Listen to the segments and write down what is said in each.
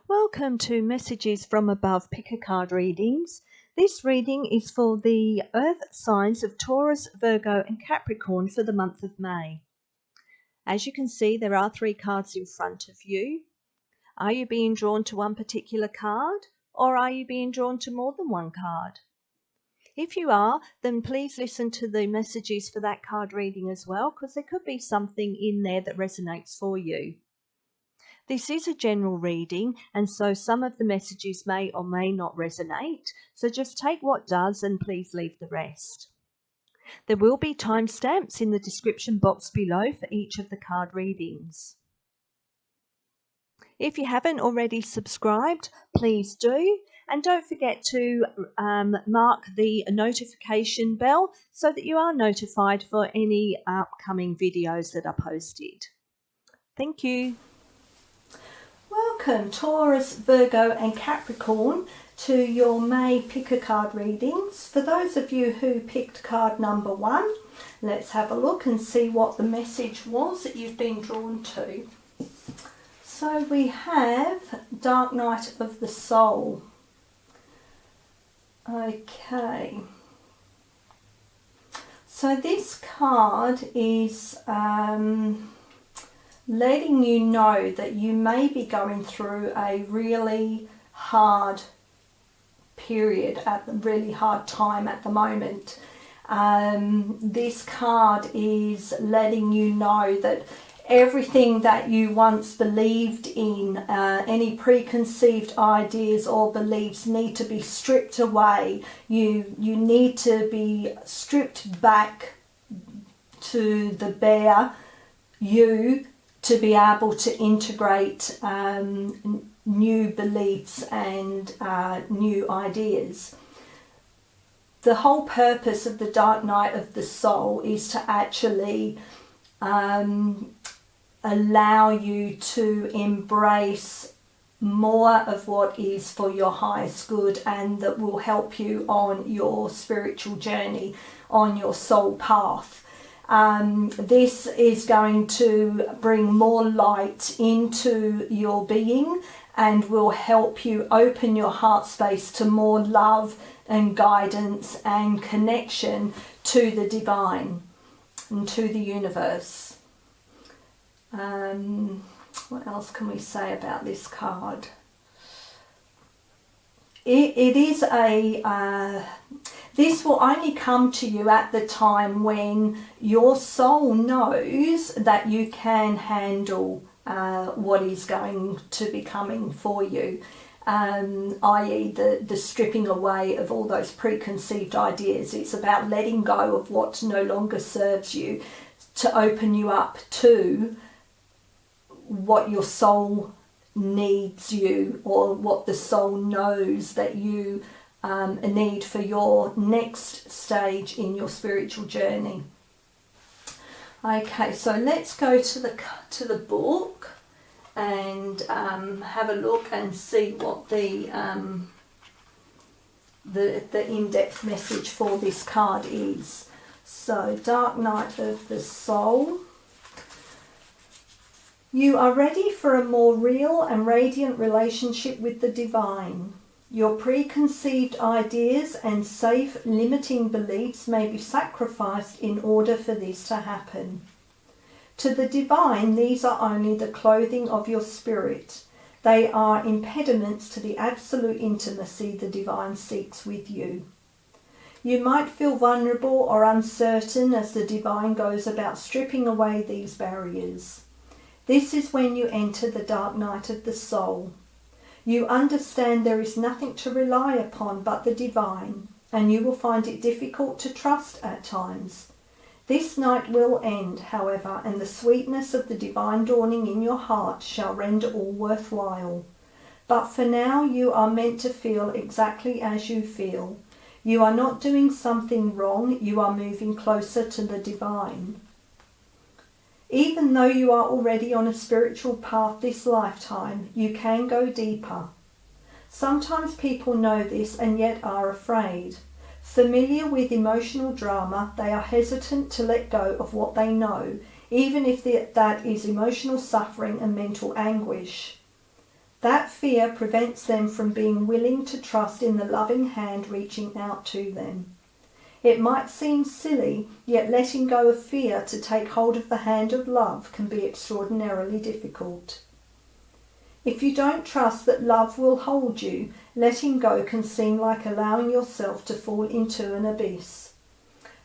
Welcome to Messages from Above Picker Card Readings. This reading is for the Earth signs of Taurus, Virgo and Capricorn for the month of May. As you can see, there are 3 cards in front of you. Are you being drawn to one particular card, or are you being drawn to more than one card? If you are, then please listen to the messages for that card reading as well, because there could be something in there that resonates for you. This is a general reading, and so some of the messages may or may not resonate, so just take what does and please leave the rest. There will be timestamps in the description box below for each of the card readings. If you haven't already subscribed, please do, and don't forget to mark the notification bell so that you are notified for any upcoming videos that are posted. Thank you. Welcome Taurus, Virgo and Capricorn to your May picker card readings. For those of you who picked card number 1, let's have a look and see what the message was that you've been drawn to. So we have Dark Night of the Soul. Okay. So this card is letting you know that you may be going through a really hard period, really hard time at the moment. This card is letting you know that everything that you once believed in, any preconceived ideas or beliefs need to be stripped away. You need to be stripped back to the bare you, to be able to integrate new beliefs and new ideas. The whole purpose of the Dark Night of the Soul is to actually allow you to embrace more of what is for your highest good and that will help you on your spiritual journey, on your soul path. This is going to bring more light into your being and will help you open your heart space to more love and guidance and connection to the divine and to the universe. What else can we say about this card? It is this will only come to you at the time when your soul knows that you can handle what is going to be coming for you, i.e. the stripping away of all those preconceived ideas. It's about letting go of what no longer serves you to open you up to what your soul needs you, or what the soul knows that you need for your next stage in your spiritual journey. Okay, so let's go to the book and have a look and see what the in-depth message for this card is. So, Dark Night of the Soul. You are ready for a more real and radiant relationship with the divine. Your preconceived ideas and safe limiting beliefs may be sacrificed in order for this to happen. To the divine, these are only the clothing of your spirit. They are impediments to the absolute intimacy the divine seeks with you. You might feel vulnerable or uncertain as the divine goes about stripping away these barriers. This is when you enter the dark night of the soul. You understand there is nothing to rely upon but the divine, and you will find it difficult to trust at times. This night will end, however, and the sweetness of the divine dawning in your heart shall render all worthwhile. But for now you are meant to feel exactly as you feel. You are not doing something wrong, you are moving closer to the divine. Even though you are already on a spiritual path this lifetime, you can go deeper. Sometimes people know this and yet are afraid. Familiar with emotional drama, they are hesitant to let go of what they know, even if that is emotional suffering and mental anguish. That fear prevents them from being willing to trust in the loving hand reaching out to them. It might seem silly, yet letting go of fear to take hold of the hand of love can be extraordinarily difficult. If you don't trust that love will hold you, letting go can seem like allowing yourself to fall into an abyss.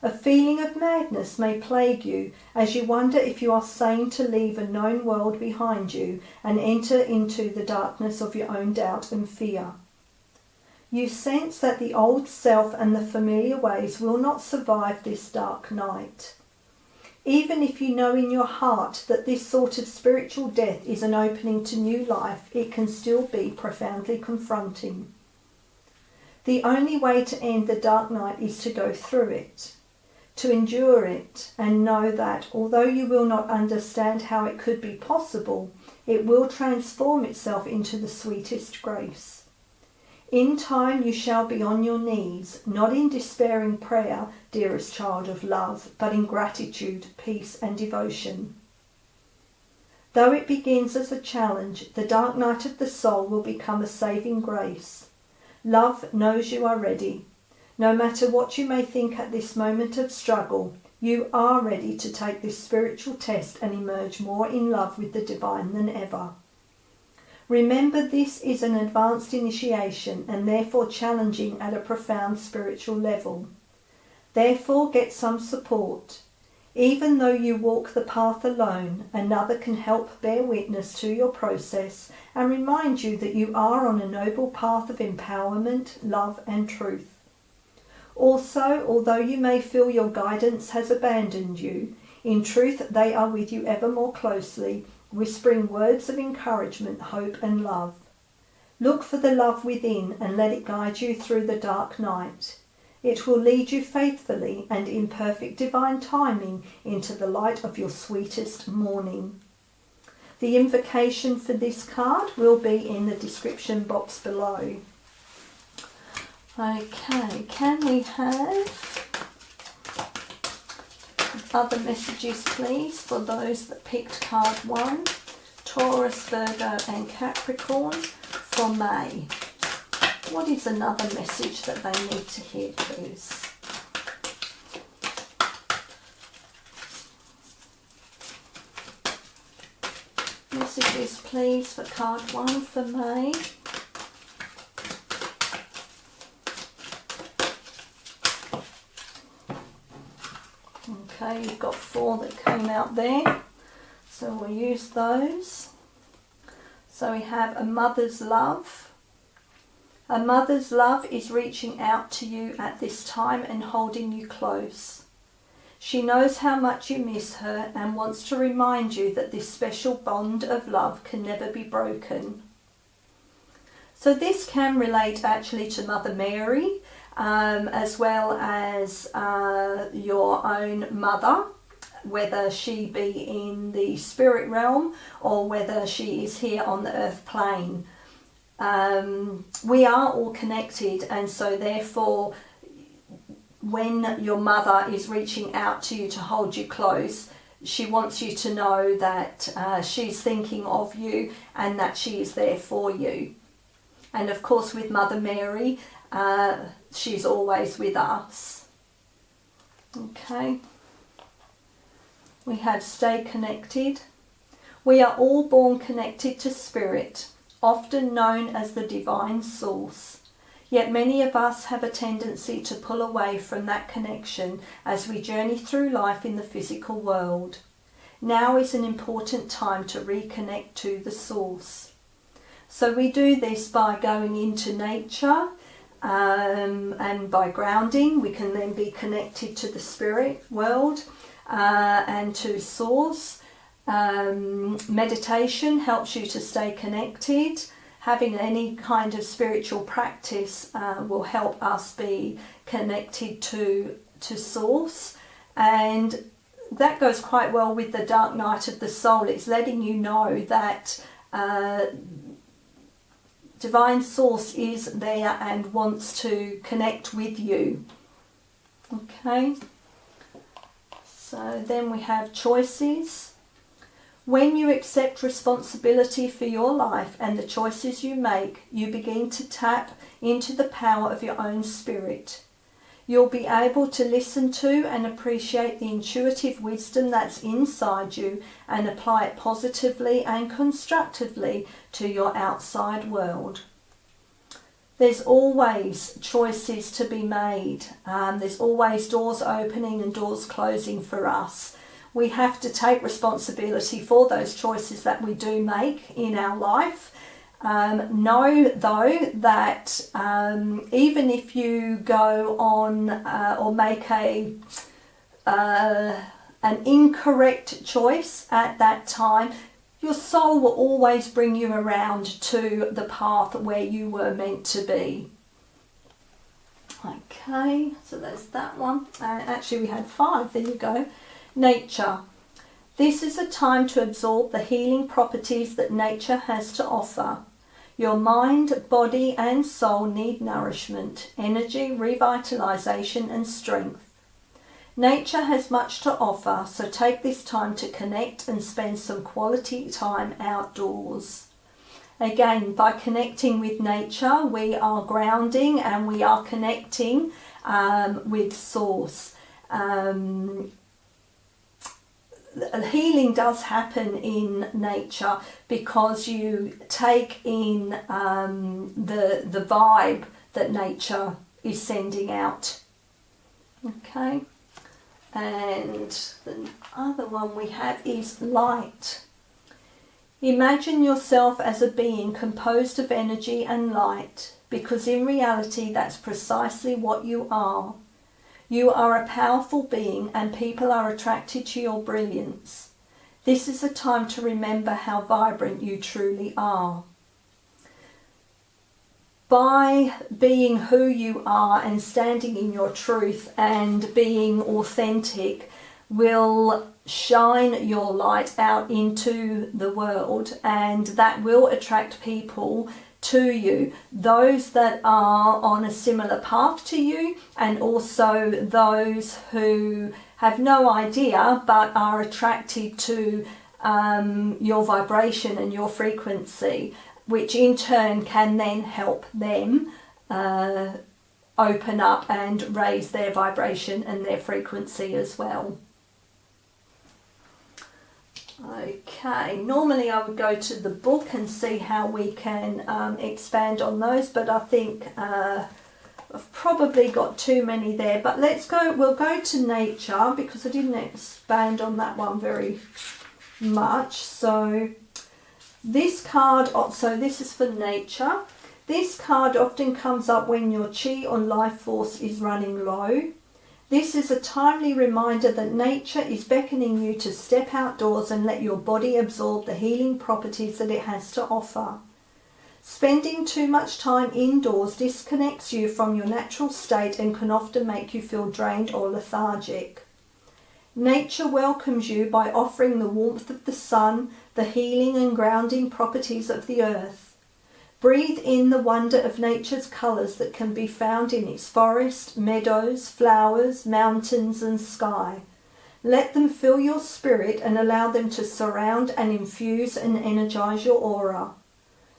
A feeling of madness may plague you as you wonder if you are sane to leave a known world behind you and enter into the darkness of your own doubt and fear. You sense that the old self and the familiar ways will not survive this dark night. Even if you know in your heart that this sort of spiritual death is an opening to new life, it can still be profoundly confronting. The only way to end the dark night is to go through it, to endure it, and know that although you will not understand how it could be possible, it will transform itself into the sweetest grace. In time you shall be on your knees, not in despairing prayer, dearest child of love, but in gratitude, peace and devotion. Though it begins as a challenge, the dark night of the soul will become a saving grace. Love knows you are ready. No matter what you may think at this moment of struggle, you are ready to take this spiritual test and emerge more in love with the divine than ever. Remember, this is an advanced initiation and therefore challenging at a profound spiritual level. Therefore, get some support. Even though you walk the path alone, another can help bear witness to your process and remind you that you are on a noble path of empowerment, love and truth. Also, although you may feel your guidance has abandoned you, in truth they are with you ever more closely, whispering words of encouragement, hope and love. Look for the love within and let it guide you through the dark night. It will lead you faithfully and in perfect divine timing into the light of your sweetest morning. The invocation for this card will be in the description box below. Okay, can we have other messages please for those that picked card 1, Taurus, Virgo and Capricorn for May? What is another message that they need to hear please? Messages please for card 1 for May. Okay, you've got 4 that came out there, so we'll use those. So we have a mother's love. A mother's love is reaching out to you at this time and holding you close. She knows how much you miss her and wants to remind you that this special bond of love can never be broken. So this can relate actually to Mother Mary, as well as your own mother, whether she be in the spirit realm or whether she is here on the earth plane. We are all connected, and so therefore when your mother is reaching out to you to hold you close, she wants you to know that she's thinking of you and that she is there for you. And of course with Mother Mary, she's always with us. Okay. We have stay connected. We are all born connected to spirit, often known as the divine source. Yet many of us have a tendency to pull away from that connection as we journey through life in the physical world. Now is an important time to reconnect to the source. So we do this by going into nature, and by grounding. We can then be connected to the spirit world and to source. Meditation helps you to stay connected. Having any kind of spiritual practice will help us be connected to source, and that goes quite well with the dark night of the soul. It's letting you know that divine source is there and wants to connect with you. Okay, so then we have choices. When you accept responsibility for your life and the choices you make, you begin to tap into the power of your own spirit. You'll be able to listen to and appreciate the intuitive wisdom that's inside you and apply it positively and constructively to your outside world. There's always choices to be made. There's always doors opening and doors closing for us. We have to take responsibility for those choices that we do make in our life. Know though that even if you go on or make an incorrect choice at that time, your soul will always bring you around to the path where you were meant to be. Okay, so there's that one. Actually, we had 5. There you go. Nature. This is a time to absorb the healing properties that nature has to offer. Your mind, body and soul need nourishment, energy, revitalization and strength. Nature has much to offer, so take this time to connect and spend some quality time outdoors. Again, by connecting with nature, we are grounding and we are connecting with Source. Healing does happen in nature because you take in the vibe that nature is sending out. Okay, and the other one we have is light. Imagine yourself as a being composed of energy and light, because in reality that's precisely what you are. You are a powerful being and people are attracted to your brilliance. This is a time to remember how vibrant you truly are. By being who you are and standing in your truth and being authentic will shine your light out into the world, and that will attract people to you, those that are on a similar path to you, and also those who have no idea but are attracted to your vibration and your frequency, which in turn can then help them open up and raise their vibration and their frequency as well. Okay, normally I would go to the book and see how we can expand on those, but I think I've probably got too many there. But we'll go to nature because I didn't expand on that one very much. So this card, so this is for nature. This card often comes up when your chi or life force is running low. This is a timely reminder that nature is beckoning you to step outdoors and let your body absorb the healing properties that it has to offer. Spending too much time indoors disconnects you from your natural state and can often make you feel drained or lethargic. Nature welcomes you by offering the warmth of the sun, the healing and grounding properties of the earth. Breathe in the wonder of nature's colours that can be found in its forest, meadows, flowers, mountains and sky. Let them fill your spirit and allow them to surround and infuse and energise your aura.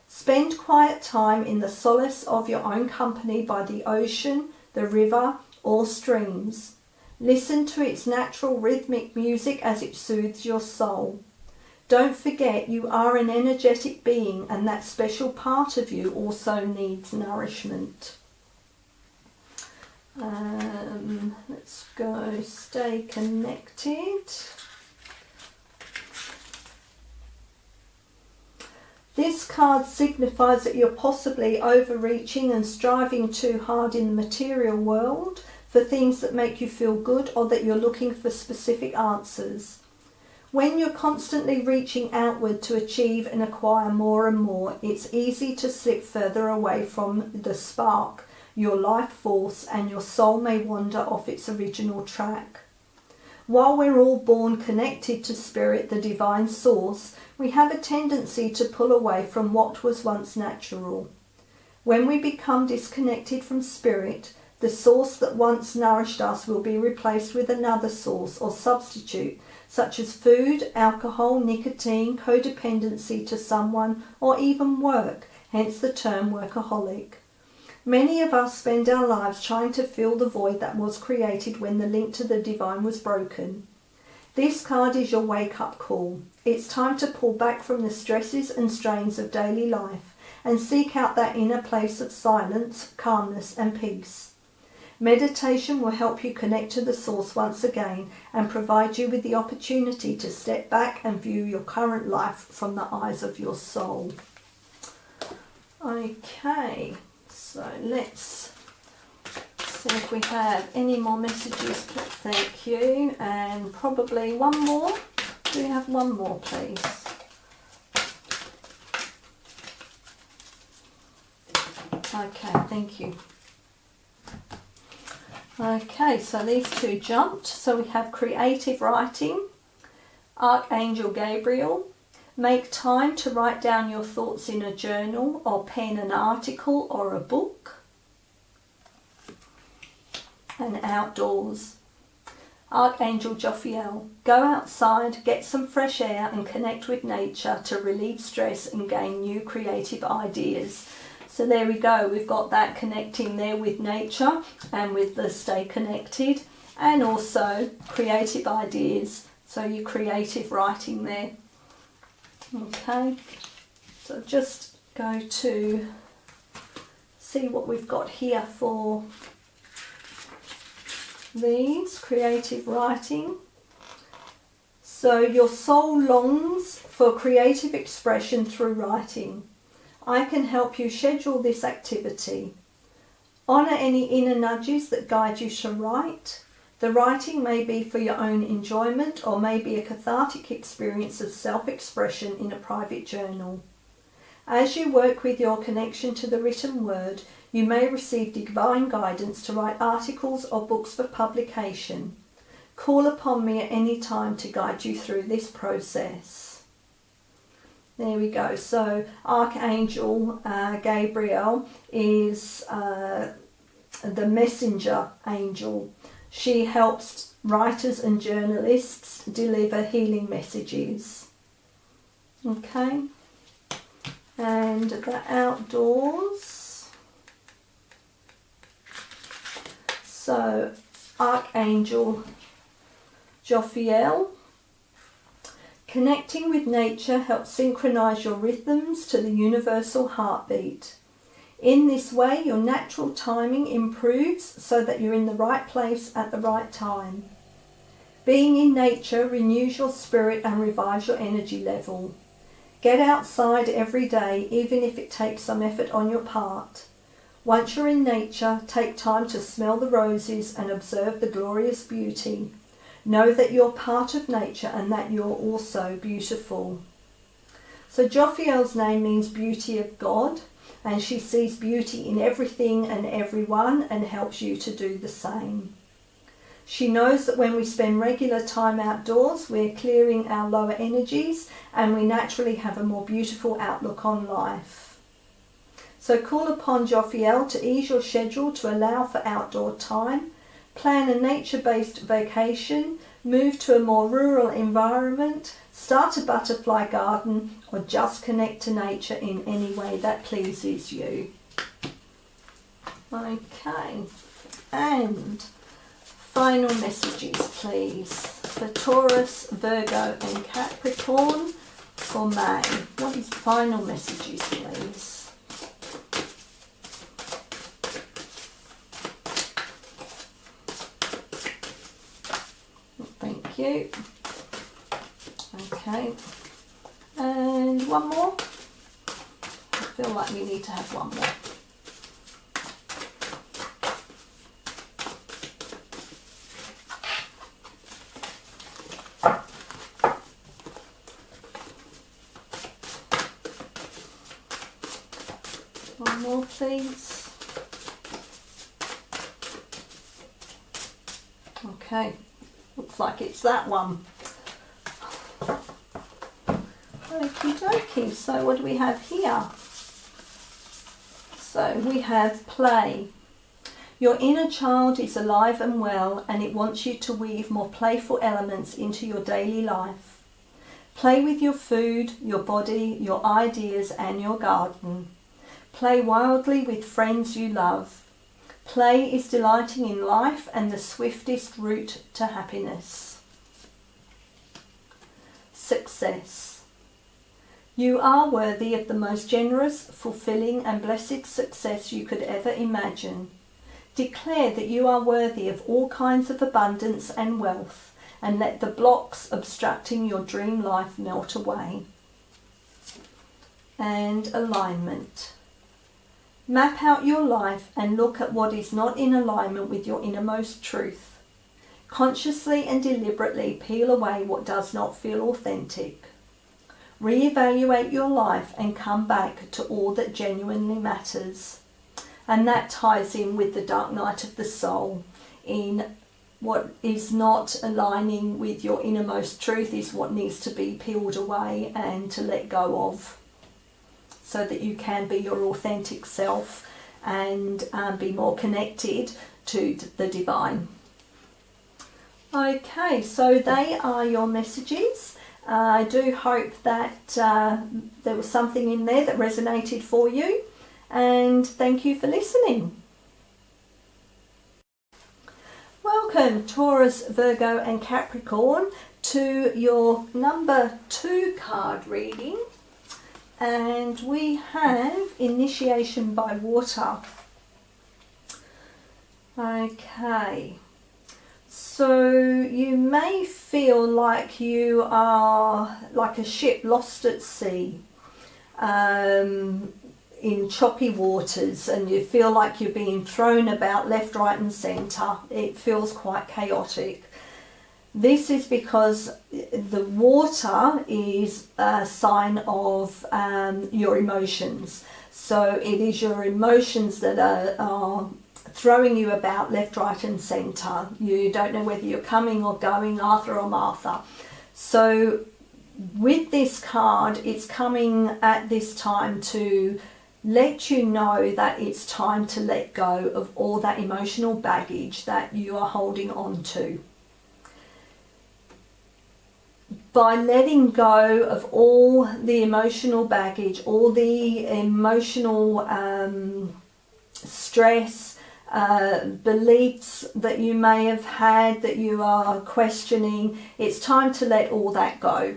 Spend quiet time in the solace of your own company by the ocean, the river or streams. Listen to its natural rhythmic music as it soothes your soul. Don't forget you are an energetic being and that special part of you also needs nourishment. Let's go stay connected. This card signifies that you're possibly overreaching and striving too hard in the material world for things that make you feel good, or that you're looking for specific answers. When you're constantly reaching outward to achieve and acquire more and more, it's easy to slip further away from the spark, your life force, and your soul may wander off its original track. While we're all born connected to Spirit, the divine source, we have a tendency to pull away from what was once natural. When we become disconnected from Spirit, The source that once nourished us will be replaced with another source or substitute, such as food, alcohol, nicotine, codependency to someone, or even work, hence the term workaholic. Many of us spend our lives trying to fill the void that was created when the link to the divine was broken. This card is your wake-up call. It's time to pull back from the stresses and strains of daily life and seek out that inner place of silence, calmness and peace. Meditation will help you connect to the source once again and provide you with the opportunity to step back and view your current life from the eyes of your soul. Okay, so let's see if we have any more messages. Thank you. And probably one more. Do we have one more, please? Okay, thank you. Okay, so these two jumped. So we have creative writing, Archangel Gabriel. Make time to write down your thoughts in a journal or pen an article or a book. And outdoors, Archangel Jophiel. Go outside, get some fresh air and connect with nature to relieve stress and gain new creative ideas. So there we go, we've got that connecting there with nature and with the stay connected, and also creative ideas, so your creative writing there. Okay, so just go to see what we've got here for these creative writing. So your soul longs for creative expression through writing. I can help you schedule this activity. Honour any inner nudges that guide you to write. The writing may be for your own enjoyment or may be a cathartic experience of self-expression in a private journal. As you work with your connection to the written word, you may receive divine guidance to write articles or books for publication. Call upon me at any time to guide you through this process. There we go. So Archangel Gabriel is the messenger angel. She helps writers and journalists deliver healing messages. Okay. And the outdoors. So Archangel Jophiel. Connecting with nature helps synchronize your rhythms to the universal heartbeat. In this way, your natural timing improves so that you're in the right place at the right time. Being in nature renews your spirit and revives your energy level. Get outside every day, even if it takes some effort on your part. Once you're in nature, take time to smell the roses and observe the glorious beauty. Know that you're part of nature and that you're also beautiful. So Jophiel's name means beauty of God, and she sees beauty in everything and everyone and helps you to do the same. She knows that when we spend regular time outdoors, we're clearing our lower energies and we naturally have a more beautiful outlook on life. So call upon Jophiel to ease your schedule to allow for outdoor time. Plan a nature-based vacation, move to a more rural environment, start a butterfly garden, or just connect to nature in any way that pleases you. Okay, and final messages please for Taurus, Virgo and Capricorn for May. What is final messages please? Thank you. Okay, and one more. I feel like we need to have one more. One more, please. Okay. Looks like it's that one. Okie dokie, so what do we have here? So we have play. Your inner child is alive and well, and it wants you to weave more playful elements into your daily life. Play with your food, your body, your ideas and your garden. Play wildly with friends you love. Play is delighting in life and the swiftest route to happiness. Success. You are worthy of the most generous, fulfilling and blessed success you could ever imagine. Declare that you are worthy of all kinds of abundance and wealth, and let the blocks obstructing your dream life melt away. And alignment. Map out your life and look at what is not in alignment with your innermost truth. Consciously and deliberately peel away what does not feel authentic. Reevaluate your life and come back to all that genuinely matters. And that ties in with the dark night of the soul. In what is not aligning with your innermost truth is what needs to be peeled away and to let go of, so that you can be your authentic self and be more connected to the divine. Okay, so they are your messages. I do hope that there was something in there that resonated for you, and thank you for listening. Welcome, Taurus, Virgo and Capricorn, to your number 2 card reading. And we have Initiation by Water. Okay. So you may feel like you are like a ship lost at sea. In choppy waters, and you feel like you're being thrown about left, right and centre. It feels quite chaotic. This is because the water is a sign of your emotions. So it is your emotions that are throwing you about left, right and centre. You don't know whether you're coming or going, Arthur or Martha. So with this card, it's coming at this time to let you know that it's time to let go of all that emotional baggage that you are holding on to. By letting go of all the emotional baggage, all the emotional stress, beliefs that you may have had that you are questioning, it's time to let all that go.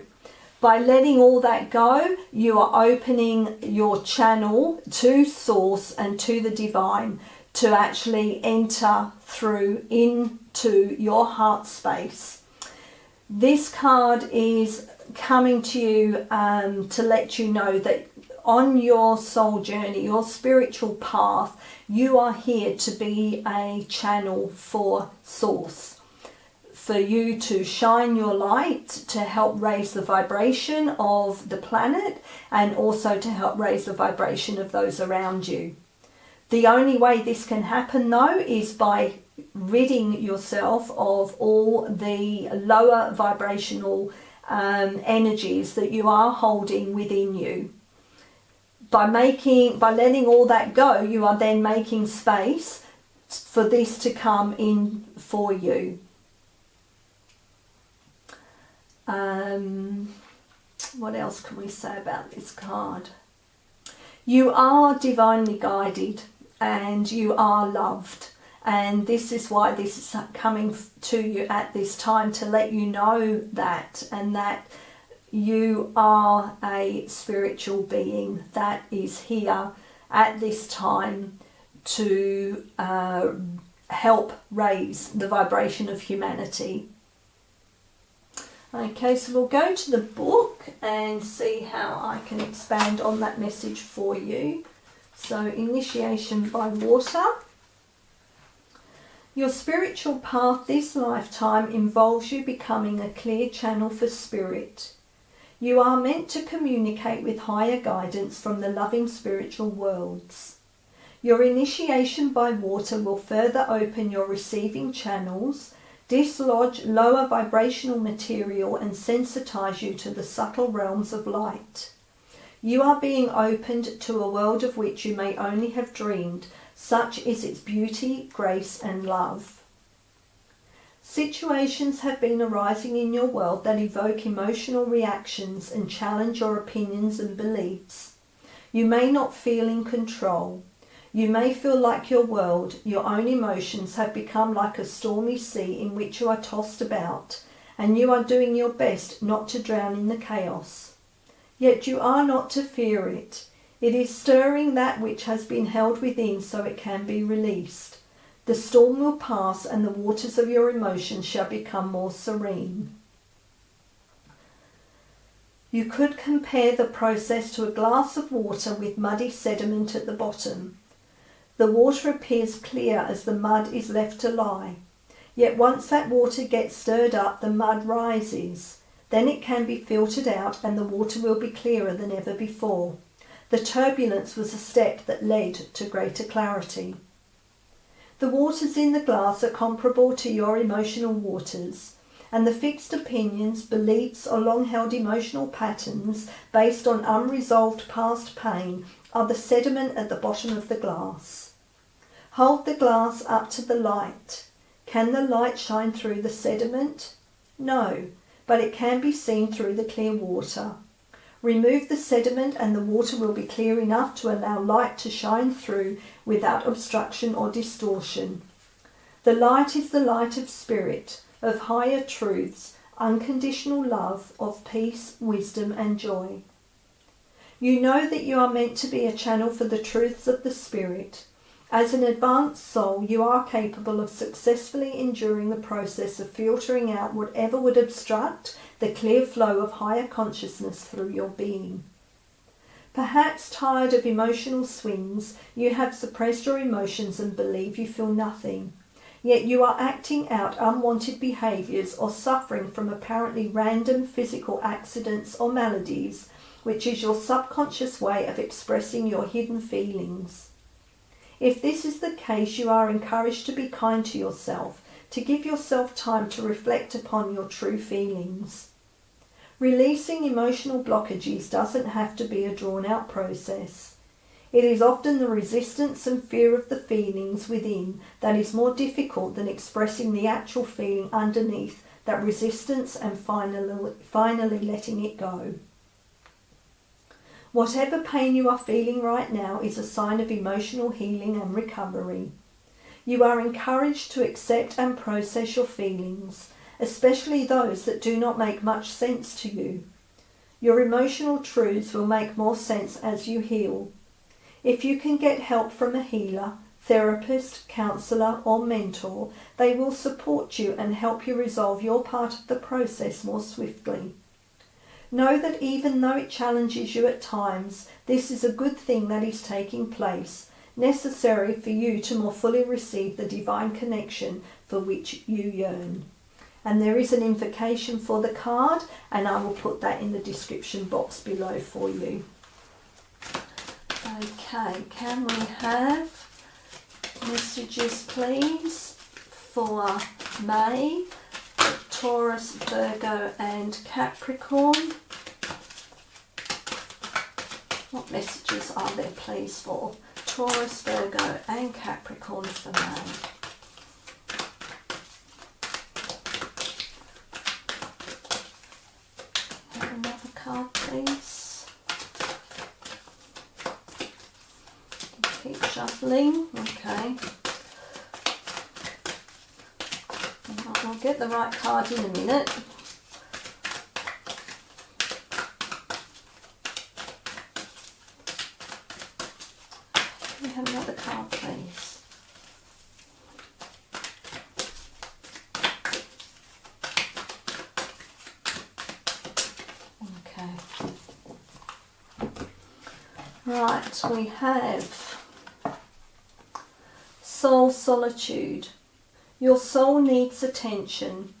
By letting all that go, you are opening your channel to Source and to the Divine to actually enter through into your heart space. This card is coming to you to let you know that on your soul journey, your spiritual path, you are here to be a channel for Source. For you to shine your light, to help raise the vibration of the planet, and also to help raise the vibration of those around you. The only way this can happen though is by ridding yourself of all the lower vibrational energies that you are holding within you. By letting all that go, you are then making space for this to come in for you. What else can we say about this card? You are divinely guided and you are loved, and this is why this is coming to you at this time, to let you know that, and that you are a spiritual being that is here at this time to help raise the vibration of humanity. Okay, so we'll go to the book and see how I can expand on that message for you. So, Initiation by Water. Your spiritual path this lifetime involves you becoming a clear channel for spirit. You are meant to communicate with higher guidance from the loving spiritual worlds. Your initiation by water will further open your receiving channels, dislodge lower vibrational material and sensitize you to the subtle realms of light. You are being opened to a world of which you may only have dreamed, Such is its beauty, grace, and love. Situations have been arising in your world that evoke emotional reactions and challenge your opinions and beliefs. You may not feel in control. You may feel like your world, your own emotions have become like a stormy sea in which you are tossed about, and you are doing your best not to drown in the chaos. Yet you are not to fear it. It is stirring that which has been held within so it can be released. The storm will pass and the waters of your emotions shall become more serene. You could compare the process to a glass of water with muddy sediment at the bottom. The water appears clear as the mud is left to lie. Yet once that water gets stirred up, the mud rises. Then it can be filtered out and the water will be clearer than ever before. The turbulence was a step that led to greater clarity. The waters in the glass are comparable to your emotional waters, and the fixed opinions, beliefs, or long-held emotional patterns based on unresolved past pain are the sediment at the bottom of the glass. Hold the glass up to the light. Can the light shine through the sediment? No, but it can be seen through the clear water. Remove the sediment and the water will be clear enough to allow light to shine through without obstruction or distortion. The light is the light of spirit, of higher truths, unconditional love, of peace, wisdom and joy. You know that you are meant to be a channel for the truths of the spirit. As an advanced soul, you are capable of successfully enduring the process of filtering out whatever would obstruct the clear flow of higher consciousness through your being. Perhaps tired of emotional swings, you have suppressed your emotions and believe you feel nothing. Yet you are acting out unwanted behaviours or suffering from apparently random physical accidents or maladies, which is your subconscious way of expressing your hidden feelings. If this is the case, you are encouraged to be kind to yourself, to give yourself time to reflect upon your true feelings. Releasing emotional blockages doesn't have to be a drawn-out process. It is often the resistance and fear of the feelings within that is more difficult than expressing the actual feeling underneath that resistance and finally letting it go. Whatever pain you are feeling right now is a sign of emotional healing and recovery. You are encouraged to accept and process your feelings, especially those that do not make much sense to you. Your emotional truths will make more sense as you heal. If you can get help from a healer, therapist, counsellor or mentor, they will support you and help you resolve your part of the process more swiftly. Know that even though it challenges you at times, this is a good thing that is taking place, necessary for you to more fully receive the divine connection for which you yearn. And there is an invocation for the card, and I will put that in the description box below for you. Okay, can we have messages please for May, Taurus, Virgo and Capricorn? What messages are there please for Taurus, Virgo and Capricorn for May? Have another card please. Keep shuffling, okay. I'll get the right card in a minute. Can we have another card, please? Okay. Right, we have soul solitude. Your soul needs attention.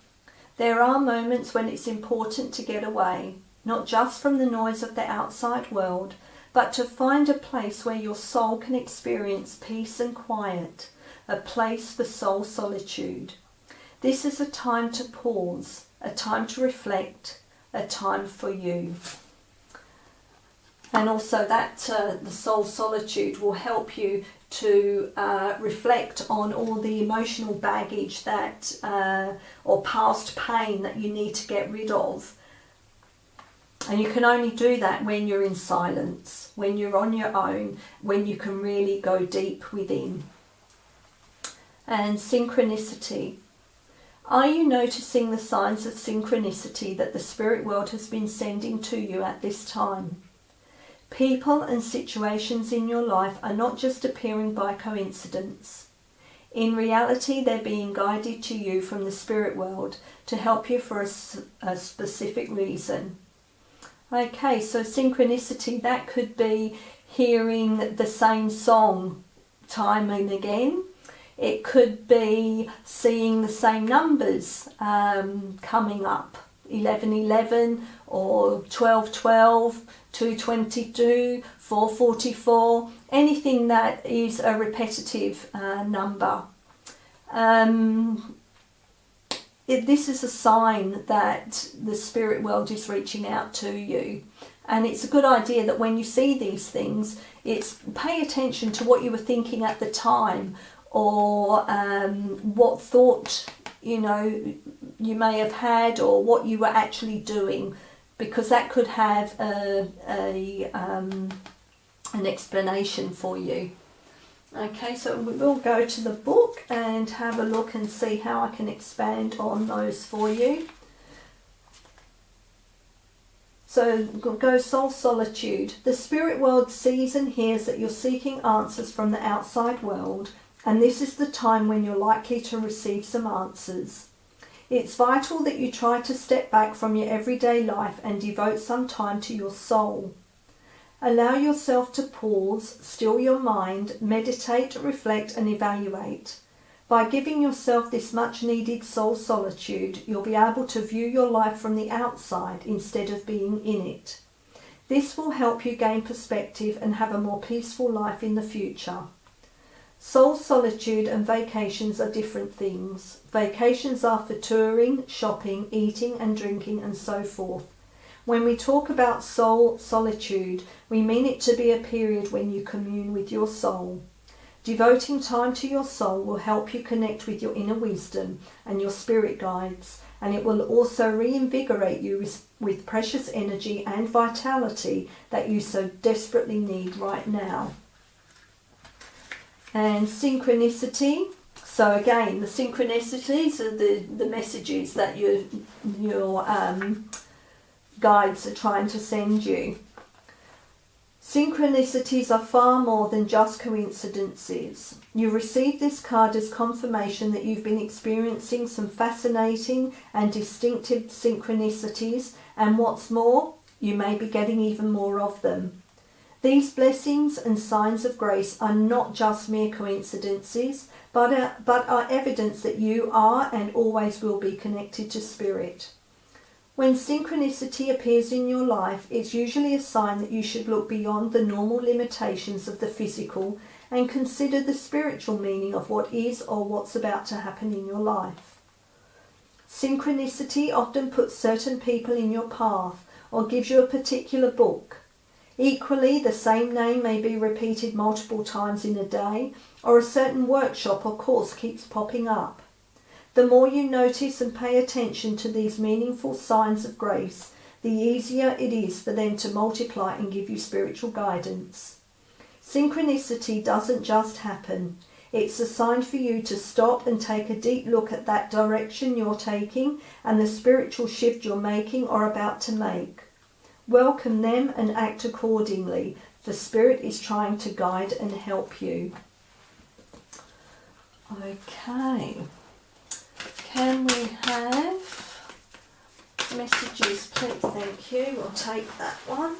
There are moments when it's important to get away, not just from the noise of the outside world, but to find a place where your soul can experience peace and quiet, a place for soul solitude. This is a time to pause, a time to reflect, a time for you. And also that the soul solitude will help you to reflect on all the emotional baggage that or past pain that you need to get rid of. And you can only do that when you're in silence, when you're on your own, when you can really go deep within. And synchronicity. Are you noticing the signs of synchronicity that the spirit world has been sending to you at this time? People and situations in your life are not just appearing by coincidence. In reality, they're being guided to you from the spirit world to help you for a specific reason. Okay, so synchronicity, that could be hearing the same song time and again. It could be seeing the same numbers coming up, 1111 or 1212, 222, 444, anything that is a repetitive number. This is a sign that the spirit world is reaching out to you. And it's a good idea that when you see these things, it's pay attention to what you were thinking at the time, or what thought you may have had, or what you were actually doing, because that could have an explanation for you. Okay, so we will go to the book and have a look and see how I can expand on those for you. So go soul solitude. The spirit world sees and hears that you're seeking answers from the outside world, and this is the time when you're likely to receive some answers. It's vital that you try to step back from your everyday life and devote some time to your soul. Allow yourself to pause, still your mind, meditate, reflect and evaluate. By giving yourself this much needed soul solitude, you'll be able to view your life from the outside instead of being in it. This will help you gain perspective and have a more peaceful life in the future. Soul solitude and vacations are different things. Vacations are for touring, shopping, eating and drinking and so forth. When we talk about soul solitude, we mean it to be a period when you commune with your soul. Devoting time to your soul will help you connect with your inner wisdom and your spirit guides, and it will also reinvigorate you with precious energy and vitality that you so desperately need right now. And synchronicity. So again, the synchronicities are the messages that your guides are trying to send you. Synchronicities are far more than just coincidences. You receive this card as confirmation that you've been experiencing some fascinating and distinctive synchronicities, and what's more, you may be getting even more of them. These blessings and signs of grace are not just mere coincidences, but are evidence that you are and always will be connected to spirit. When synchronicity appears in your life, it's usually a sign that you should look beyond the normal limitations of the physical and consider the spiritual meaning of what is or what's about to happen in your life. Synchronicity often puts certain people in your path or gives you a particular book. Equally, the same name may be repeated multiple times in a day, or a certain workshop or course keeps popping up. The more you notice and pay attention to these meaningful signs of grace, the easier it is for them to multiply and give you spiritual guidance. Synchronicity doesn't just happen. It's a sign for you to stop and take a deep look at that direction you're taking and the spiritual shift you're making or about to make. Welcome them and act accordingly, for Spirit is trying to guide and help you. Okay. Can we have messages, please? Thank you. We'll take that one.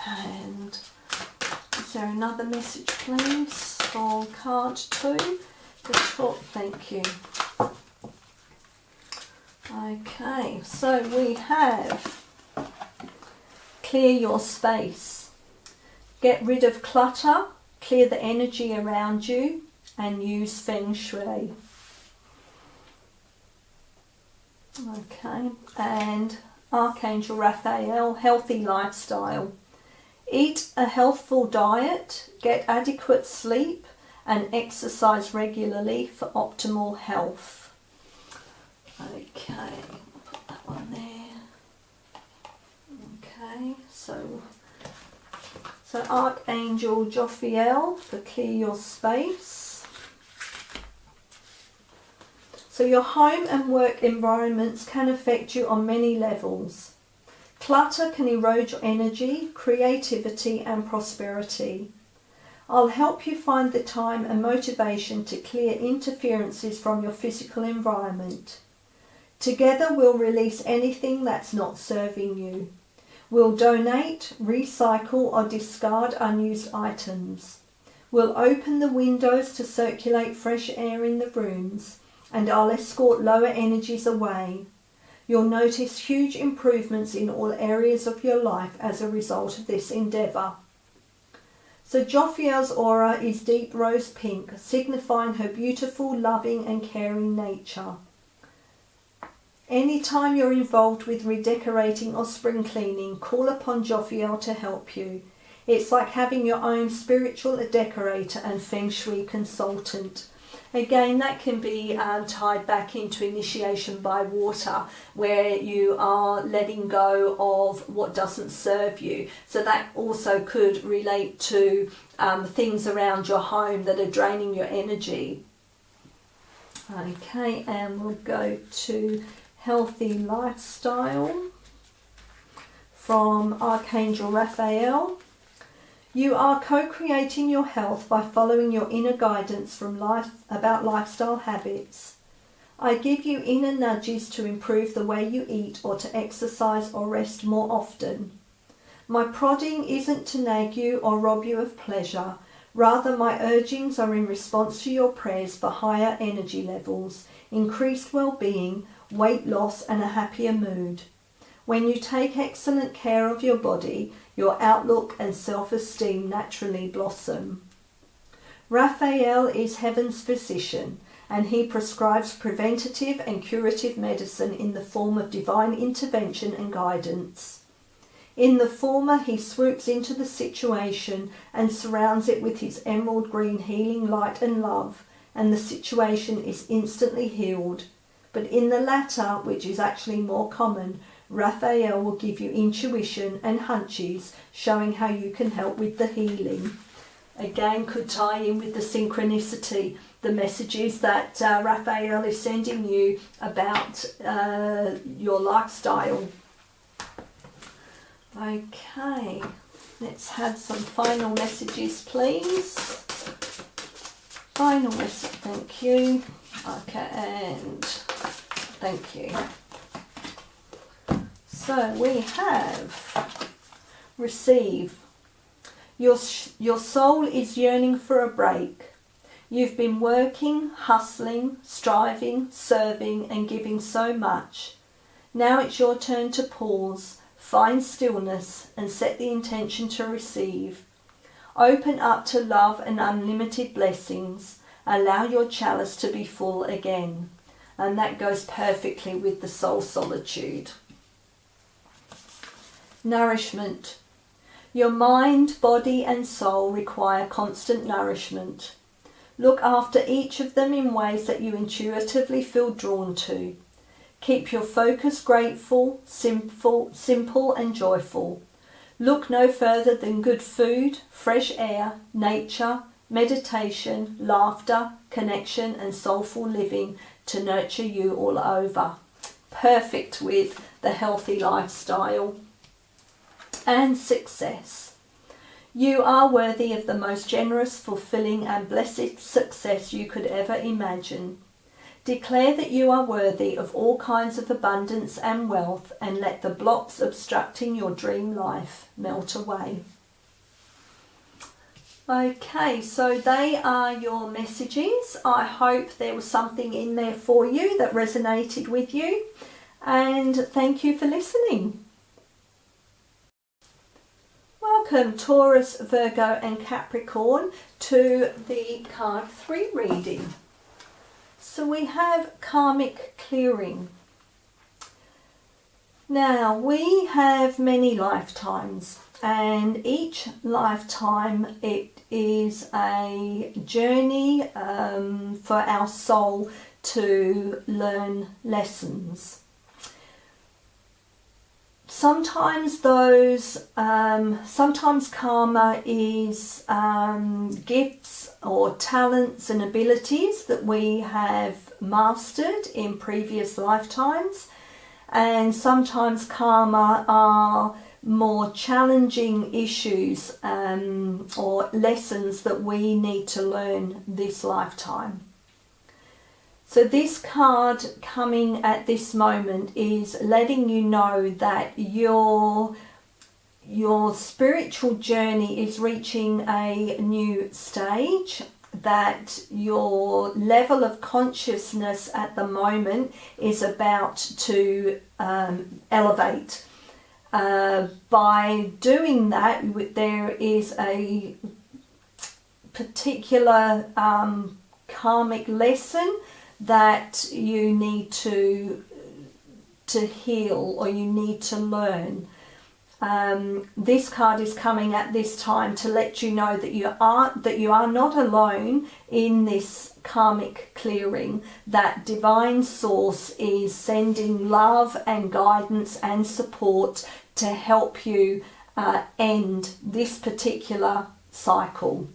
And is there another message, please, for card 2? The top, thank you. Okay, so we have clear your space. Get rid of clutter, clear the energy around you, and use Feng Shui. Okay, and Archangel Raphael, healthy lifestyle. Eat a healthful diet, get adequate sleep, and exercise regularly for optimal health. Okay, put that one there. Okay, so Archangel Jophiel for clear your space. So your home and work environments can affect you on many levels. Clutter can erode your energy, creativity and prosperity. I'll help you find the time and motivation to clear interferences from your physical environment. Together we'll release anything that's not serving you. We'll donate, recycle or discard unused items. We'll open the windows to circulate fresh air in the rooms, and I'll escort lower energies away. You'll notice huge improvements in all areas of your life as a result of this endeavour. So Jophiel's aura is deep rose pink, signifying her beautiful, loving and caring nature. Anytime you're involved with redecorating or spring cleaning, call upon Jophiel to help you. It's like having your own spiritual decorator and feng shui consultant. Again, that can be tied back into initiation by water, where you are letting go of what doesn't serve you. So that also could relate to things around your home that are draining your energy. Okay, and we'll go to healthy lifestyle from Archangel Raphael. You are co-creating your health by following your inner guidance from life about lifestyle habits. I give you inner nudges to improve the way you eat or to exercise or rest more often. My prodding isn't to nag you or rob you of pleasure. Rather, my urgings are in response to your prayers for higher energy levels, increased well-being, weight loss and a happier mood. When you take excellent care of your body, your outlook and self-esteem naturally blossom. Raphael is heaven's physician, and he prescribes preventative and curative medicine in the form of divine intervention and guidance. In the former, he swoops into the situation and surrounds it with his emerald green healing light and love, and the situation is instantly healed. But in the latter, which is actually more common, Raphael will give you intuition and hunches, showing how you can help with the healing. Again, could tie in with the synchronicity, the messages that Raphael is sending you about your lifestyle. Okay, let's have some final messages, please. Final message, thank you. Okay, and thank you. So we have receive. Your soul is yearning for a break. You've been working, hustling, striving, serving and giving so much. Now it's your turn to pause, find stillness and set the intention to receive. Open up to love and unlimited blessings. Allow your chalice to be full again. And that goes perfectly with the soul solitude. Nourishment. Your mind, body and soul require constant nourishment. Look after each of them in ways that you intuitively feel drawn to. Keep your focus grateful, simple and joyful. Look no further than good food, fresh air, nature, meditation, laughter, connection and soulful living to nurture you all over. Perfect with the healthy lifestyle. And success. You are worthy of the most generous, fulfilling and blessed success you could ever imagine. Declare that you are worthy of all kinds of abundance and wealth and let the blocks obstructing your dream life melt away. Okay, so they are your messages. I hope there was something in there for you that resonated with you, and thank you for listening. Welcome Taurus, Virgo and Capricorn to the card 3 reading. So we have karmic clearing. Now, we have many lifetimes, and each lifetime it is a journey for our soul to learn lessons. Sometimes sometimes karma is gifts or talents and abilities that we have mastered in previous lifetimes, and sometimes karma are more challenging issues or lessons that we need to learn this lifetime. So this card coming at this moment is letting you know that your spiritual journey is reaching a new stage, that your level of consciousness at the moment is about to elevate. By doing that, there is a particular karmic lesson that you need to heal, or you need to learn. This card is coming at this time to let you know that you are not alone in this karmic clearing, that divine source is sending love and guidance and support to help you end this particular cycle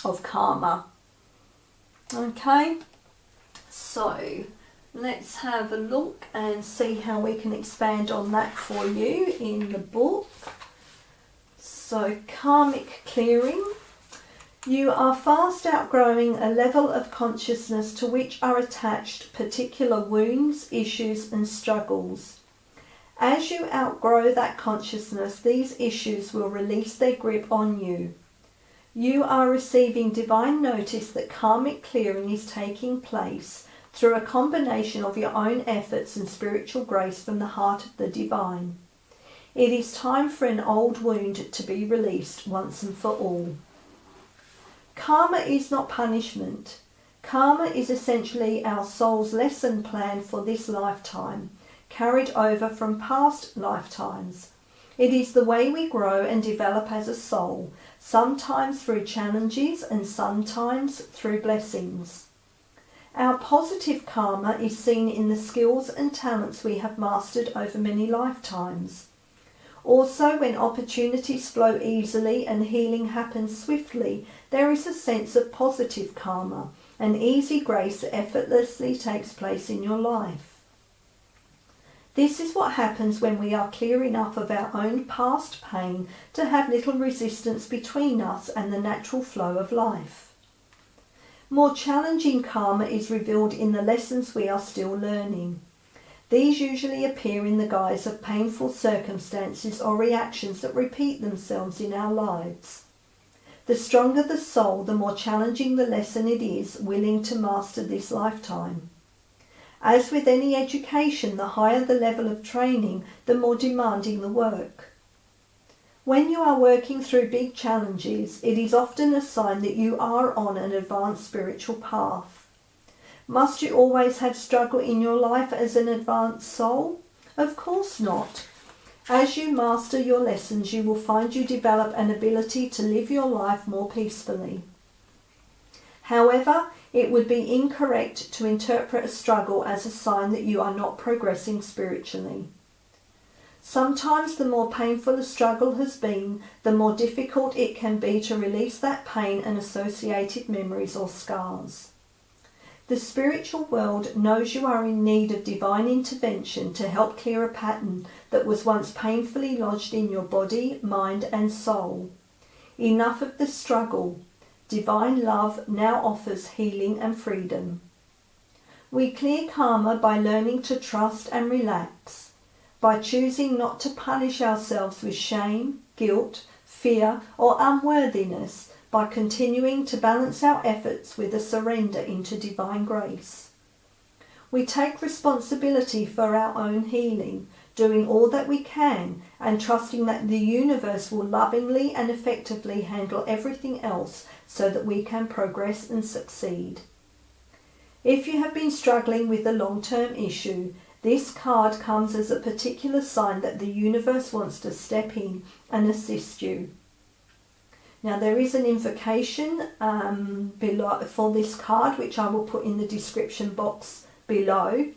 of karma. Okay, so let's have a look and see how we can expand on that for you in the book. So, karmic clearing. You are fast outgrowing a level of consciousness to which are attached particular wounds, issues and struggles. As you outgrow that consciousness, these issues will release their grip on you. You are receiving divine notice that karmic clearing is taking place through a combination of your own efforts and spiritual grace from the heart of the divine. It is time for an old wound to be released once and for all. Karma is not punishment. Karma is essentially our soul's lesson plan for this lifetime, carried over from past lifetimes. It is the way we grow and develop as a soul, sometimes through challenges and sometimes through blessings. Our positive karma is seen in the skills and talents we have mastered over many lifetimes. Also, when opportunities flow easily and healing happens swiftly, there is a sense of positive karma, an easy grace that effortlessly takes place in your life. This is what happens when we are clear enough of our own past pain to have little resistance between us and the natural flow of life. More challenging karma is revealed in the lessons we are still learning. These usually appear in the guise of painful circumstances or reactions that repeat themselves in our lives. The stronger the soul, the more challenging the lesson it is willing to master this lifetime. As with any education, the higher the level of training, the more demanding the work. When you are working through big challenges, it is often a sign that you are on an advanced spiritual path. Must you always have struggle in your life as an advanced soul? Of course not. As you master your lessons, you will find you develop an ability to live your life more peacefully. However, it would be incorrect to interpret a struggle as a sign that you are not progressing spiritually. Sometimes the more painful a struggle has been, the more difficult it can be to release that pain and associated memories or scars. The spiritual world knows you are in need of divine intervention to help clear a pattern that was once painfully lodged in your body, mind and soul. Enough of the struggle. Divine love now offers healing and freedom. We clear karma by learning to trust and relax, by choosing not to punish ourselves with shame, guilt, fear or unworthiness, by continuing to balance our efforts with a surrender into divine grace. We take responsibility for our own healing, doing all that we can and trusting that the universe will lovingly and effectively handle everything else so that we can progress and succeed. If you have been struggling with a long-term issue, This card comes as a particular sign that the universe wants to step in and assist you. Now there is an invocation below for this card, which I will put in the description box below.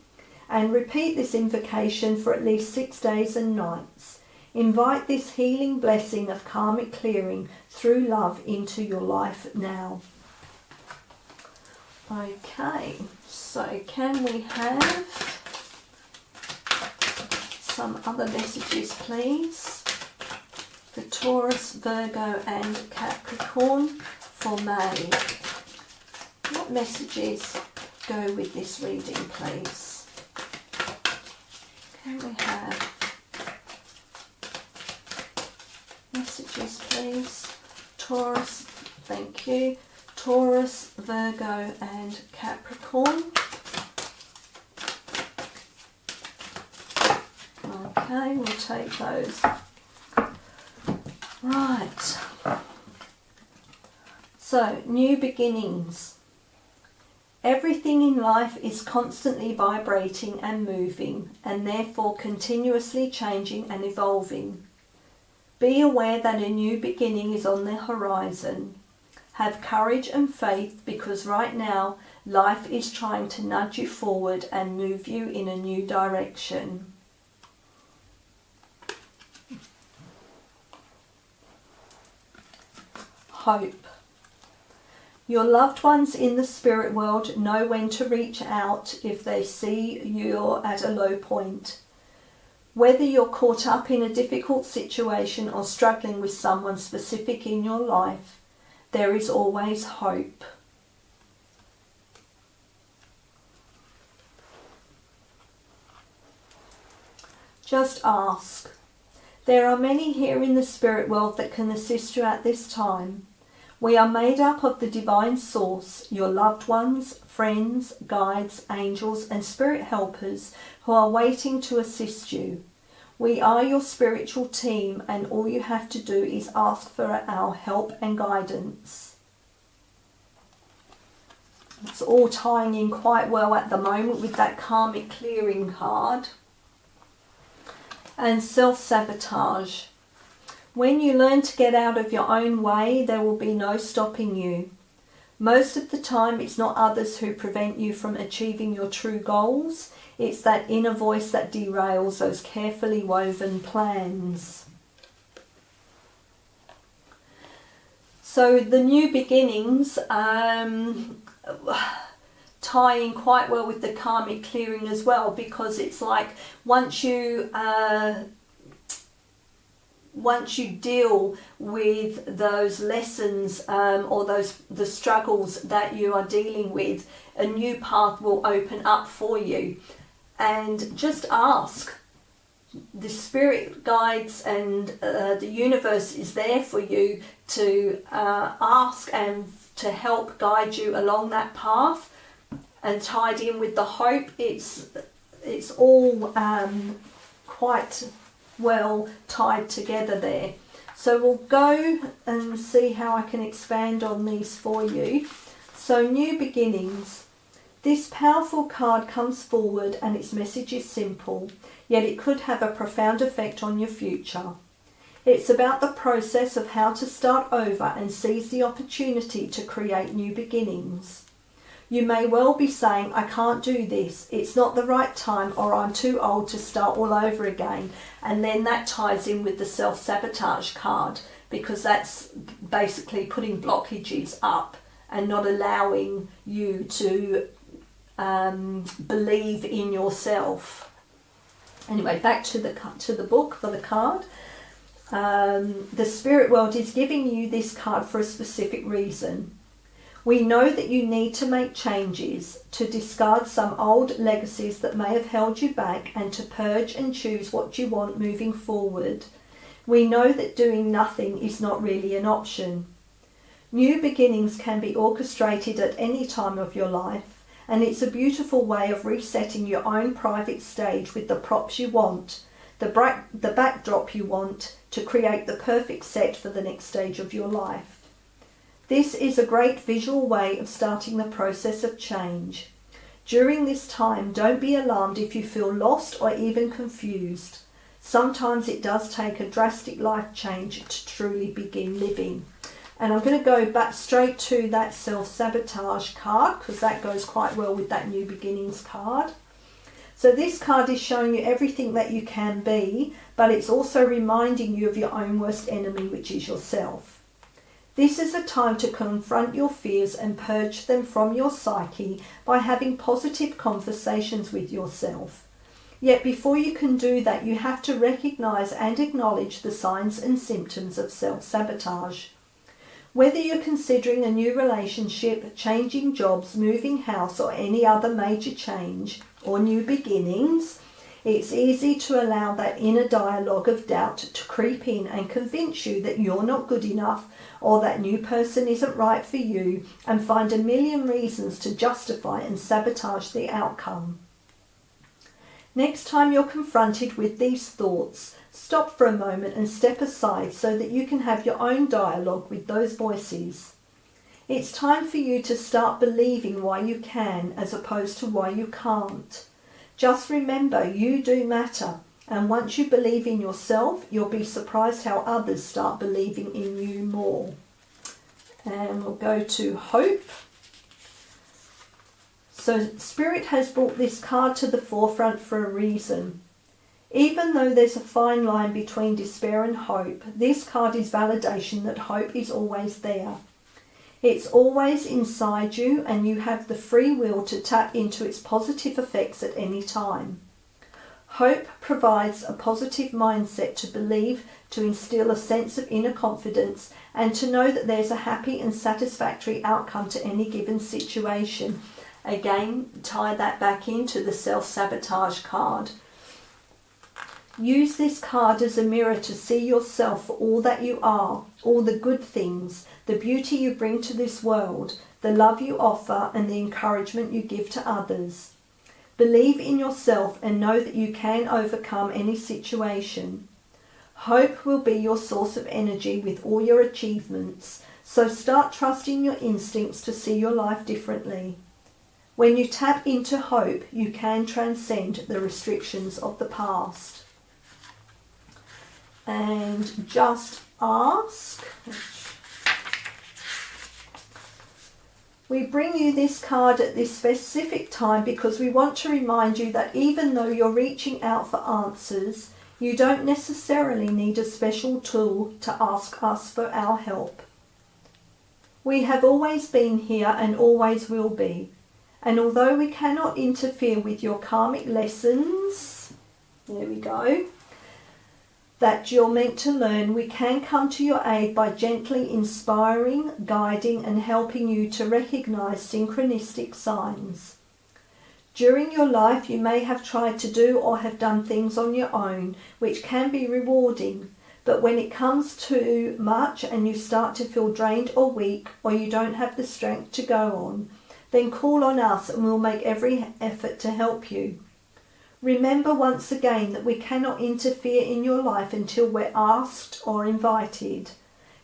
And repeat this invocation for at least 6 days and nights. Invite this healing blessing of karmic clearing through love into your life now. Okay, so can we have some other messages, please? For Taurus, Virgo and Capricorn for May. What messages go with this reading, please? Can we have messages, please? Taurus, thank you. Taurus, Virgo and Capricorn. Okay, we'll take those. Right. So, new beginnings. Everything in life is constantly vibrating and moving, and therefore continuously changing and evolving. Be aware that a new beginning is on the horizon. Have courage and faith, because right now life is trying to nudge you forward and move you in a new direction. Hope. Your loved ones in the spirit world know when to reach out if they see you're at a low point. Whether you're caught up in a difficult situation or struggling with someone specific in your life, there is always hope. Just ask. There are many here in the spirit world that can assist you at this time. We are made up of the divine source, your loved ones, friends, guides, angels and spirit helpers who are waiting to assist you. We are your spiritual team, and all you have to do is ask for our help and guidance. It's all tying in quite well at the moment with that karmic clearing card. And self-sabotage. When you learn to get out of your own way, there will be no stopping you. Most of the time, it's not others who prevent you from achieving your true goals. It's that inner voice that derails those carefully woven plans. So the new beginnings tie in quite well with the karmic clearing as well, because it's like once you deal with those lessons or the struggles that you are dealing with, a new path will open up for you. And just ask. The spirit guides and the universe is there for you to ask and to help guide you along that path. And tied in with the hope, it's all quite well tied together there. So we'll go and see how I can expand on these for you. So new beginnings. This powerful card comes forward and its message is simple, yet it could have a profound effect on your future. It's about the process of how to start over and seize the opportunity to create new beginnings. You may well be saying, I can't do this, it's not the right time, or I'm too old to start all over again. And then that ties in with the self-sabotage card, because that's basically putting blockages up and not allowing you to believe in yourself. Anyway, back to the book for the card. The spirit world is giving you this card for a specific reason. We know that you need to make changes, to discard some old legacies that may have held you back, and to purge and choose what you want moving forward. We know that doing nothing is not really an option. New beginnings can be orchestrated at any time of your life, and it's a beautiful way of resetting your own private stage with the props you want, the backdrop you want, to create the perfect set for the next stage of your life. This is a great visual way of starting the process of change. During this time, don't be alarmed if you feel lost or even confused. Sometimes it does take a drastic life change to truly begin living. And I'm going to go back straight to that self-sabotage card, because that goes quite well with that new beginnings card. So this card is showing you everything that you can be, but it's also reminding you of your own worst enemy, which is yourself. This is a time to confront your fears and purge them from your psyche by having positive conversations with yourself. Yet before you can do that, you have to recognize and acknowledge the signs and symptoms of self-sabotage. Whether you're considering a new relationship, changing jobs, moving house, or any other major change or new beginnings, it's easy to allow that inner dialogue of doubt to creep in and convince you that you're not good enough or that new person isn't right for you, and find a million reasons to justify and sabotage the outcome. Next time you're confronted with these thoughts, stop for a moment and step aside so that you can have your own dialogue with those voices. It's time for you to start believing why you can as opposed to why you can't. Just remember, you do matter, and once you believe in yourself, you'll be surprised how others start believing in you more. And we'll go to hope. So Spirit has brought this card to the forefront for a reason. Even though there's a fine line between despair and hope, this card is validation that hope is always there. It's always inside you, and you have the free will to tap into its positive effects at any time. Hope provides a positive mindset to believe, to instill a sense of inner confidence, and to know that there's a happy and satisfactory outcome to any given situation. Again, tie that back into the self-sabotage card. Use this card as a mirror to see yourself for all that you are, all the good things, the beauty you bring to this world, the love you offer, and the encouragement you give to others. Believe in yourself and know that you can overcome any situation. Hope will be your source of energy with all your achievements, so start trusting your instincts to see your life differently. When you tap into hope, you can transcend the restrictions of the past. And just ask. We bring you this card at this specific time because we want to remind you that even though you're reaching out for answers, you don't necessarily need a special tool to ask us for our help. We have always been here and always will be. And although we cannot interfere with your karmic lessons, there we go, that you're meant to learn, we can come to your aid by gently inspiring, guiding, and helping you to recognize synchronistic signs. During your life, you may have tried to do or have done things on your own, which can be rewarding. But when it comes too much and you start to feel drained or weak, or you don't have the strength to go on, then call on us and we'll make every effort to help you. Remember once again that we cannot interfere in your life until we're asked or invited.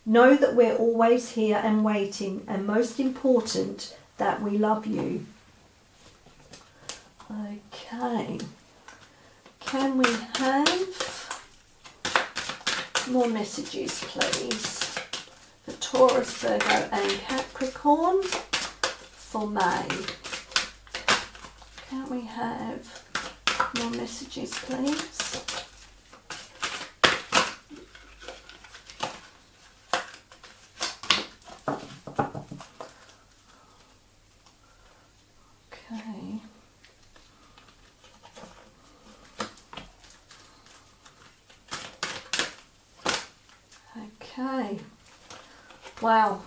Know that we're always here and waiting, and most important, that we love you. Okay, can we have more messages, please, for Taurus, Virgo and Capricorn for May? Can we have more messages, please? Okay. Okay. Wow.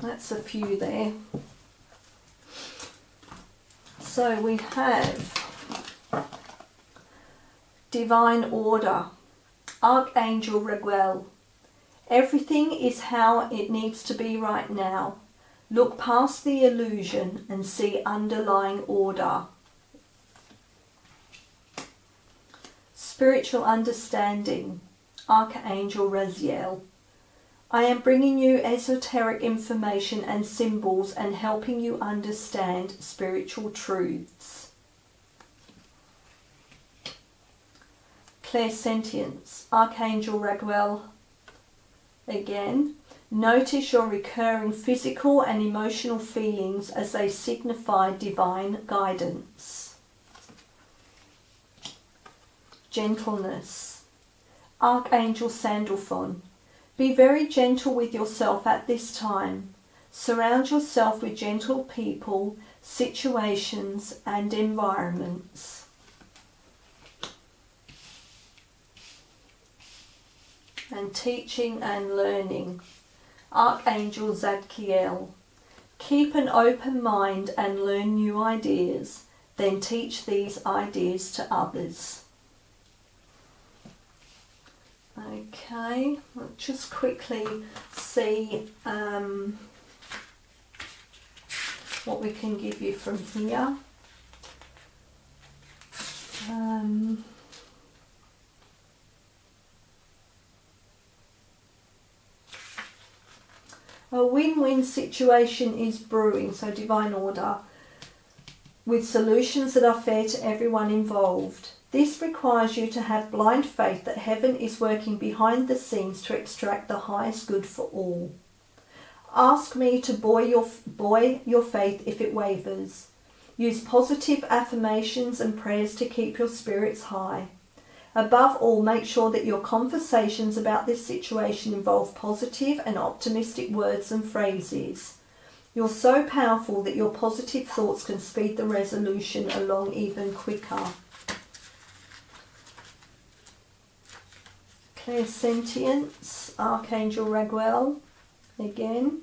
That's a few there. So we have Divine Order, Archangel Oracle. Everything is how it needs to be right now. Look past the illusion and see underlying order. Spiritual Understanding, Archangel Raziel. I am bringing you esoteric information and symbols and helping you understand spiritual truths. Clairsentience, Archangel Oracle. Again, notice your recurring physical and emotional feelings as they signify divine guidance. Gentleness, Archangel Sandalphon. Be very gentle with yourself at this time. Surround yourself with gentle people, situations, and environments. And teaching and learning, Archangel Zadkiel. Keep an open mind and learn new ideas, then teach these ideas to others. Okay, let's just quickly see what we can give you from here. A win-win situation is brewing, so divine order, with solutions that are fair to everyone involved. This requires you to have blind faith that heaven is working behind the scenes to extract the highest good for all. Ask me to buoy your faith if it wavers. Use positive affirmations and prayers to keep your spirits high. Above all, make sure that your conversations about this situation involve positive and optimistic words and phrases. You're so powerful that your positive thoughts can speed the resolution along even quicker. Clairsentience, Archangel Raguel, again.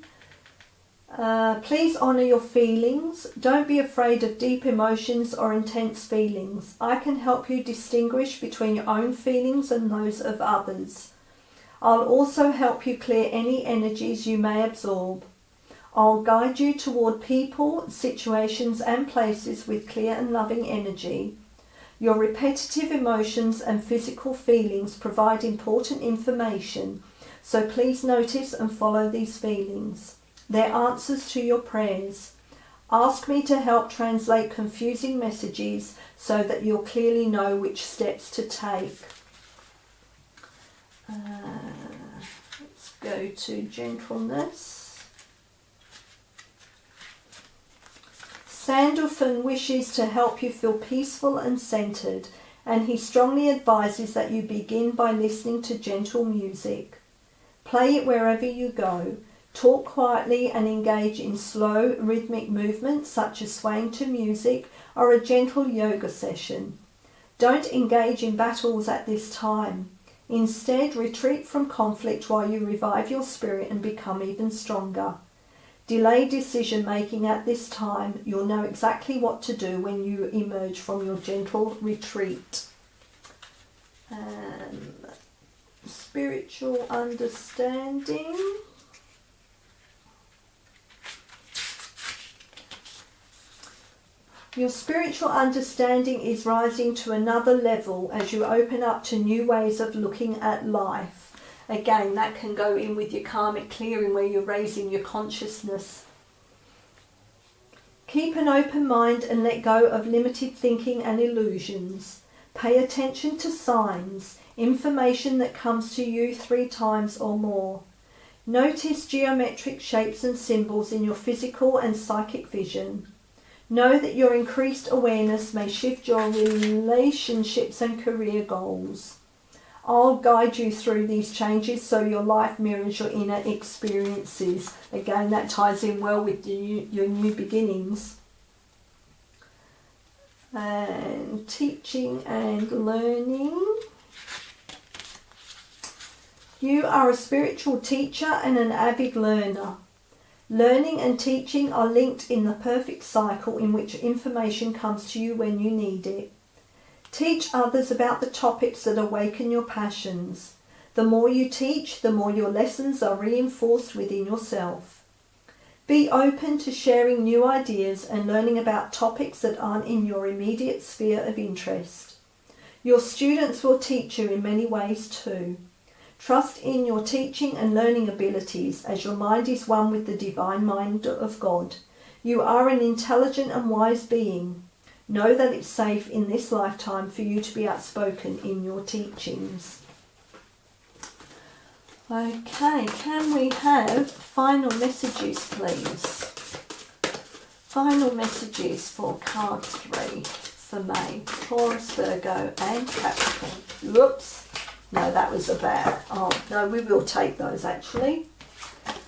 Please honour your feelings. Don't be afraid of deep emotions or intense feelings. I can help you distinguish between your own feelings and those of others. I'll also help you clear any energies you may absorb. I'll guide you toward people, situations and places with clear and loving energy. Your repetitive emotions and physical feelings provide important information, so please notice and follow these feelings. They're answers to your prayers. Ask me to help translate confusing messages so that you'll clearly know which steps to take. Let's go to gentleness. Sandalphon wishes to help you feel peaceful and centered, and he strongly advises that you begin by listening to gentle music. Play it wherever you go. Talk quietly and engage in slow, rhythmic movements such as swaying to music or a gentle yoga session. Don't engage in battles at this time. Instead, retreat from conflict while you revive your spirit and become even stronger. Delay decision making at this time. You'll know exactly what to do when you emerge from your gentle retreat. Spiritual understanding. Your spiritual understanding is rising to another level as you open up to new ways of looking at life. Again, that can go in with your karmic clearing where you're raising your consciousness. Keep an open mind and let go of limited thinking and illusions. Pay attention to signs, information that comes to you 3 times or more. Notice geometric shapes and symbols in your physical and psychic vision. Know that your increased awareness may shift your relationships and career goals. I'll guide you through these changes so your life mirrors your inner experiences. Again, that ties in well with your new beginnings. And teaching and learning. You are a spiritual teacher and an avid learner. Learning and teaching are linked in the perfect cycle in which information comes to you when you need it. Teach others about the topics that awaken your passions. The more you teach, the more your lessons are reinforced within yourself. Be open to sharing new ideas and learning about topics that aren't in your immediate sphere of interest. Your students will teach you in many ways too. Trust in your teaching and learning abilities, as your mind is one with the divine mind of God. You are an intelligent and wise being. Know that it's safe in this lifetime for you to be outspoken in your teachings. Okay, can we have final messages, please? Final messages for card 3 for May. Taurus, Virgo and Capricorn. Whoops. No, that was about... Oh, no, we will take those actually.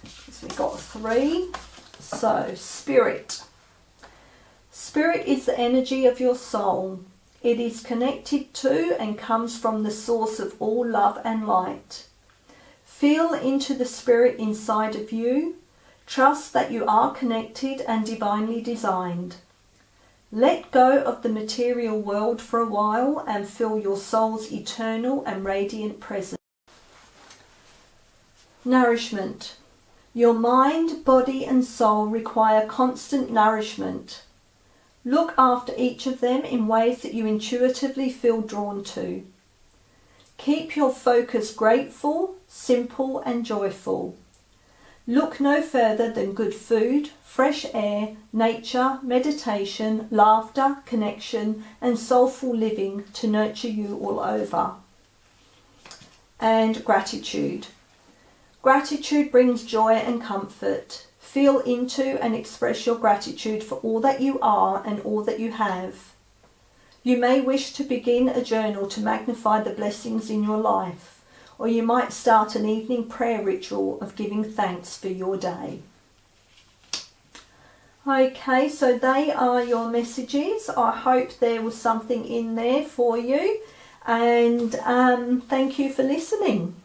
So we got 3. So, Spirit. Spirit is the energy of your soul. It is connected to and comes from the source of all love and light. Feel into the spirit inside of you. Trust that you are connected and divinely designed. Let go of the material world for a while and feel your soul's eternal and radiant presence. Nourishment. Your mind, body and soul require constant nourishment. Look after each of them in ways that you intuitively feel drawn to. Keep your focus grateful, simple and joyful. Look no further than good food, fresh air, nature, meditation, laughter, connection and soulful living to nurture you all over. And gratitude. Gratitude brings joy and comfort. Feel into and express your gratitude for all that you are and all that you have. You may wish to begin a journal to magnify the blessings in your life, or you might start an evening prayer ritual of giving thanks for your day. Okay, so they are your messages. I hope there was something in there for you, and thank you for listening.